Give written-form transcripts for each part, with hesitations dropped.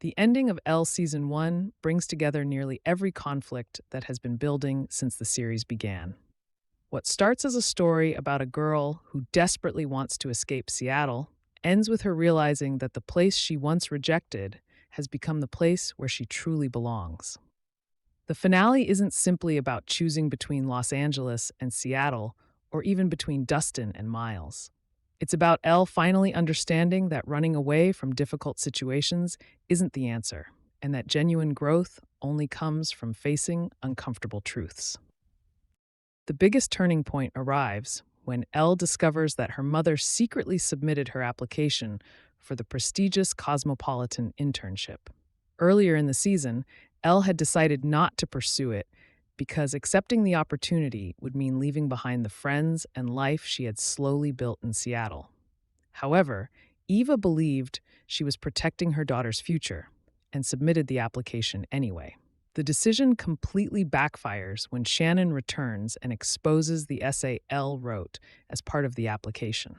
The ending of Elle Season 1 brings together nearly every conflict that has been building since the series began. What starts as a story about a girl who desperately wants to escape Seattle ends with her realizing that the place she once rejected has become the place where she truly belongs. The finale isn't simply about choosing between Los Angeles and Seattle, or even between Dustin and Miles. It's about Elle finally understanding that running away from difficult situations isn't the answer, and that genuine growth only comes from facing uncomfortable truths. The biggest turning point arrives when Elle discovers that her mother secretly submitted her application for the prestigious Cosmopolitan internship. Earlier in the season, Elle had decided not to pursue it because accepting the opportunity would mean leaving behind the friends and life she had slowly built in Seattle. However, Eva believed she was protecting her daughter's future and submitted the application anyway. The decision completely backfires when Shannon returns and exposes the essay Elle wrote as part of the application.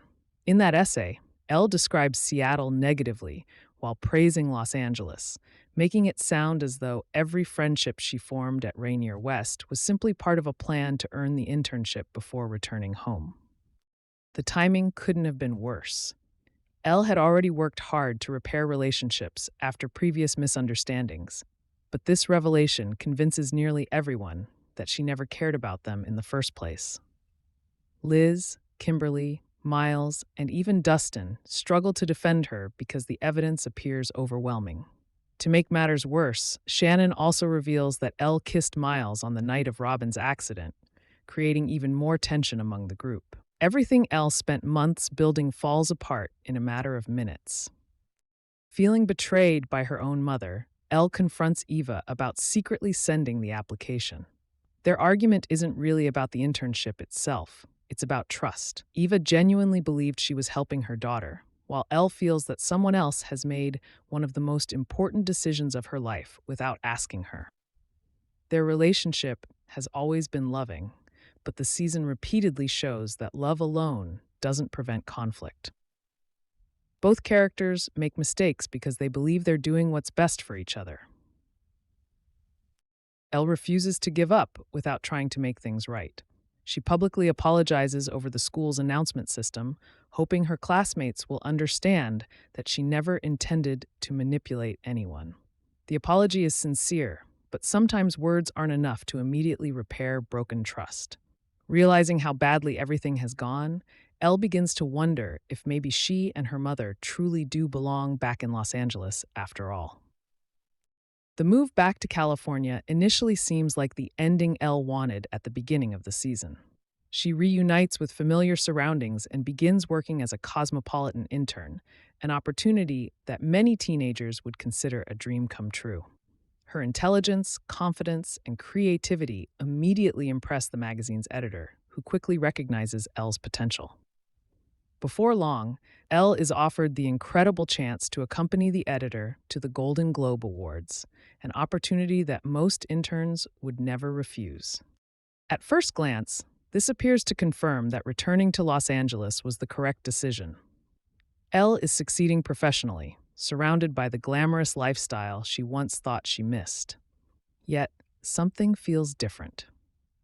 In that essay, Elle describes Seattle negatively while praising Los Angeles, making it sound as though every friendship she formed at Rainier West was simply part of a plan to earn the internship before returning home. The timing couldn't have been worse. Elle had already worked hard to repair relationships after previous misunderstandings, but this revelation convinces nearly everyone that she never cared about them in the first place. Liz, Kimberly, Miles, and even Dustin struggle to defend her because the evidence appears overwhelming. To make matters worse, Shannon also reveals that Elle kissed Miles on the night of Robin's accident, creating even more tension among the group. Everything Elle spent months building falls apart in a matter of minutes. Feeling betrayed by her own mother, Elle confronts Eva about secretly sending the application. Their argument isn't really about the internship itself. It's about trust. Eva genuinely believed she was helping her daughter, while Elle feels that someone else has made one of the most important decisions of her life without asking her. Their relationship has always been loving, but the season repeatedly shows that love alone doesn't prevent conflict. Both characters make mistakes because they believe they're doing what's best for each other. Elle refuses to give up without trying to make things right. She publicly apologizes over the school's announcement system, hoping her classmates will understand that she never intended to manipulate anyone. The apology is sincere, but sometimes words aren't enough to immediately repair broken trust. Realizing how badly everything has gone, Elle begins to wonder if maybe she and her mother truly do belong back in Los Angeles after all. The move back to California initially seems like the ending Elle wanted at the beginning of the season. She reunites with familiar surroundings and begins working as a cosmopolitan intern, an opportunity that many teenagers would consider a dream come true. Her intelligence, confidence, and creativity immediately impress the magazine's editor, who quickly recognizes Elle's potential. Before long, Elle is offered the incredible chance to accompany the editor to the Golden Globe Awards, an opportunity that most interns would never refuse. At first glance, this appears to confirm that returning to Los Angeles was the correct decision. Elle is succeeding professionally, surrounded by the glamorous lifestyle she once thought she missed. Yet, something feels different.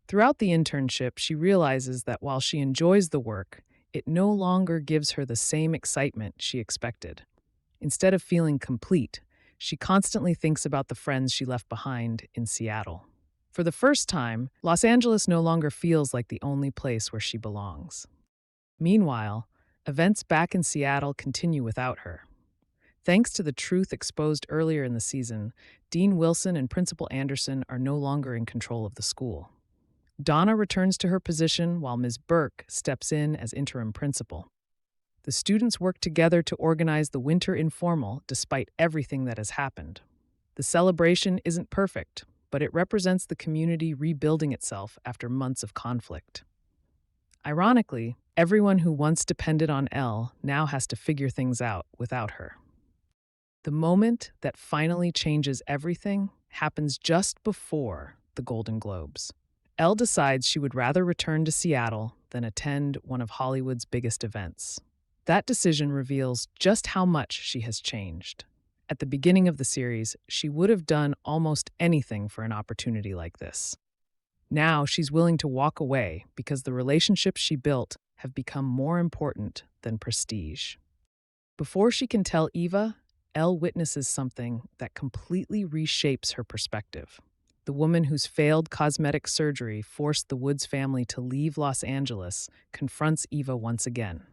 Throughout the internship, she realizes that while she enjoys the work, it no longer gives her the same excitement she expected. Instead of feeling complete, she constantly thinks about the friends she left behind in Seattle. For the first time, Los Angeles no longer feels like the only place where she belongs. Meanwhile, events back in Seattle continue without her. Thanks to the truth exposed earlier in the season, Dean Wilson and Principal Anderson are no longer in control of the school. Donna returns to her position while Ms. Burke steps in as interim principal. The students work together to organize the winter informal despite everything that has happened. The celebration isn't perfect, but it represents the community rebuilding itself after months of conflict. Ironically, everyone who once depended on Elle now has to figure things out without her. The moment that finally changes everything happens just before the Golden Globes. Elle decides she would rather return to Seattle than attend one of Hollywood's biggest events. That decision reveals just how much she has changed. At the beginning of the series, she would have done almost anything for an opportunity like this. Now she's willing to walk away because the relationships she built have become more important than prestige. Before she can tell Eva, Elle witnesses something that completely reshapes her perspective. The woman whose failed cosmetic surgery forced the Woods family to leave Los Angeles confronts Eva once again.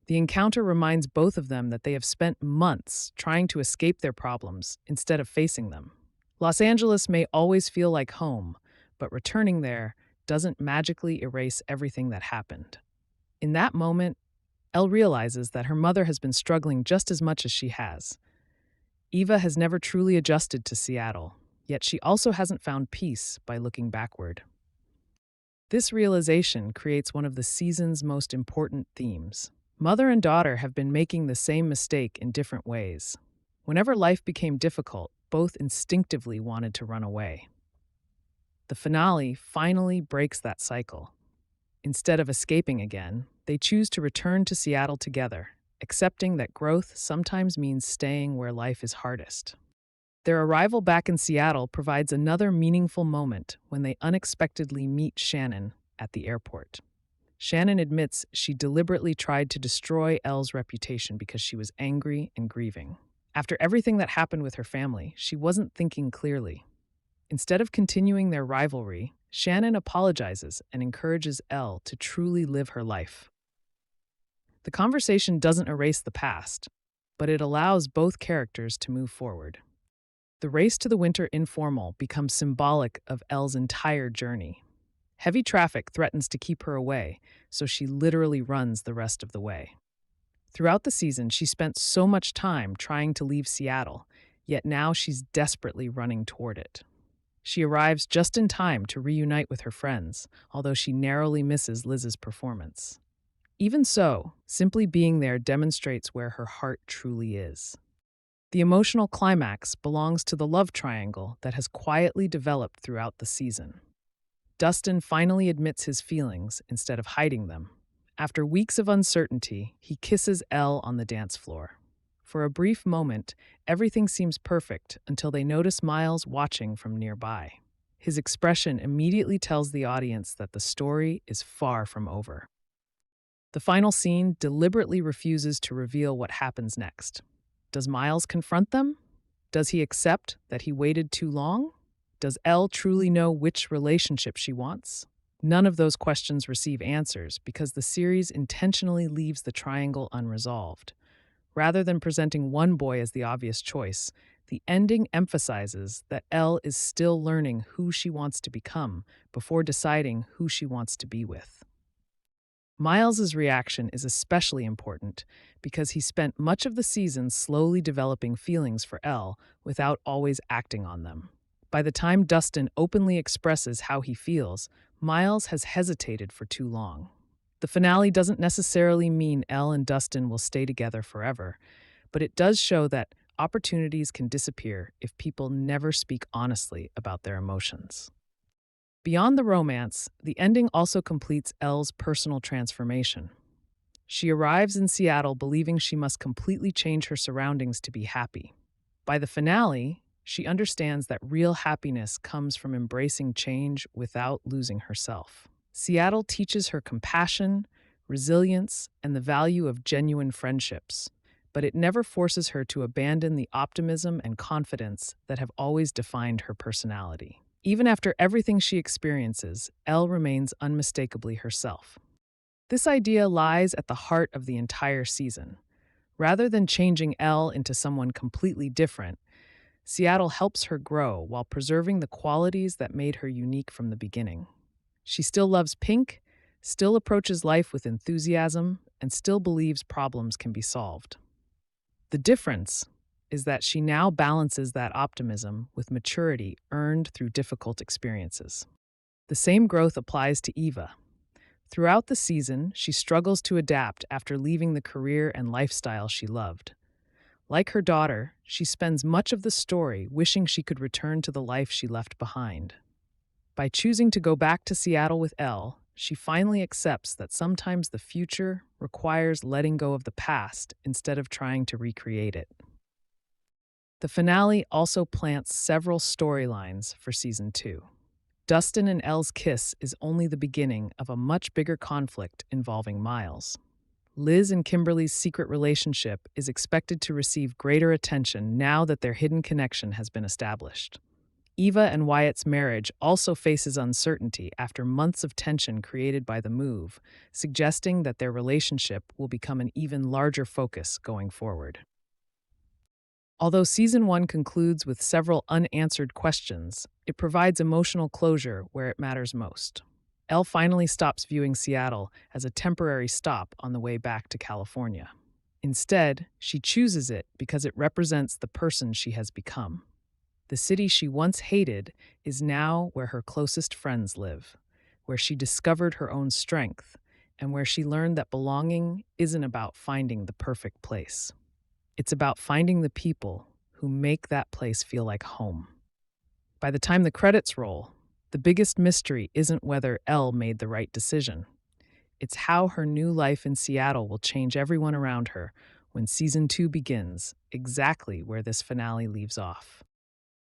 The encounter reminds both of them that they have spent months trying to escape their problems instead of facing them. Los Angeles may always feel like home, but returning there doesn't magically erase everything that happened. In that moment, Elle realizes that her mother has been struggling just as much as she has. Eva has never truly adjusted to Seattle, yet she also hasn't found peace by looking backward. This realization creates one of the season's most important themes. Mother and daughter have been making the same mistake in different ways. Whenever life became difficult, both instinctively wanted to run away. The finale finally breaks that cycle. Instead of escaping again, they choose to return to Seattle together, accepting that growth sometimes means staying where life is hardest. Their arrival back in Seattle provides another meaningful moment when they unexpectedly meet Shannon at the airport. Shannon admits she deliberately tried to destroy Elle's reputation because she was angry and grieving. After everything that happened with her family, she wasn't thinking clearly. Instead of continuing their rivalry, Shannon apologizes and encourages Elle to truly live her life. The conversation doesn't erase the past, but it allows both characters to move forward. The race to the winter informal becomes symbolic of Elle's entire journey. Heavy traffic threatens to keep her away, so she literally runs the rest of the way. Throughout the season, she spent so much time trying to leave Seattle, yet now she's desperately running toward it. She arrives just in time to reunite with her friends, although she narrowly misses Liz's performance. Even so, simply being there demonstrates where her heart truly is. The emotional climax belongs to the love triangle that has quietly developed throughout the season. Dustin finally admits his feelings instead of hiding them. After weeks of uncertainty, he kisses Elle on the dance floor. For a brief moment, everything seems perfect until they notice Miles watching from nearby. His expression immediately tells the audience that the story is far from over. The final scene deliberately refuses to reveal what happens next. Does Miles confront them? Does he accept that he waited too long? Does Elle truly know which relationship she wants? None of those questions receive answers because the series intentionally leaves the triangle unresolved. Rather than presenting one boy as the obvious choice, the ending emphasizes that Elle is still learning who she wants to become before deciding who she wants to be with. Miles's reaction is especially important because he spent much of the season slowly developing feelings for Elle without always acting on them. By the time Dustin openly expresses how he feels, Miles has hesitated for too long. The finale doesn't necessarily mean Elle and Dustin will stay together forever, but it does show that opportunities can disappear if people never speak honestly about their emotions. Beyond the romance, the ending also completes Elle's personal transformation. She arrives in Seattle believing she must completely change her surroundings to be happy. By the finale, she understands that real happiness comes from embracing change without losing herself. Seattle teaches her compassion, resilience, and the value of genuine friendships, but it never forces her to abandon the optimism and confidence that have always defined her personality. Even after everything she experiences, Elle remains unmistakably herself. This idea lies at the heart of the entire season. Rather than changing Elle into someone completely different, Seattle helps her grow while preserving the qualities that made her unique from the beginning. She still loves pink, still approaches life with enthusiasm, and still believes problems can be solved. The difference is that she now balances that optimism with maturity earned through difficult experiences. The same growth applies to Eva. Throughout the season, she struggles to adapt after leaving the career and lifestyle she loved. Like her daughter, she spends much of the story wishing she could return to the life she left behind. By choosing to go back to Seattle with Elle, she finally accepts that sometimes the future requires letting go of the past instead of trying to recreate it. The finale also plants several storylines for season 2. Dustin and Elle's kiss is only the beginning of a much bigger conflict involving Miles. Liz and Kimberly's secret relationship is expected to receive greater attention now that their hidden connection has been established. Eva and Wyatt's marriage also faces uncertainty after months of tension created by the move, suggesting that their relationship will become an even larger focus going forward. Although season 1 concludes with several unanswered questions, it provides emotional closure where it matters most. Elle finally stops viewing Seattle as a temporary stop on the way back to California. Instead, she chooses it because it represents the person she has become. The city she once hated is now where her closest friends live, where she discovered her own strength, and where she learned that belonging isn't about finding the perfect place. It's about finding the people who make that place feel like home. By the time the credits roll, the biggest mystery isn't whether Elle made the right decision. It's how her new life in Seattle will change everyone around her when season 2 begins, exactly where this finale leaves off.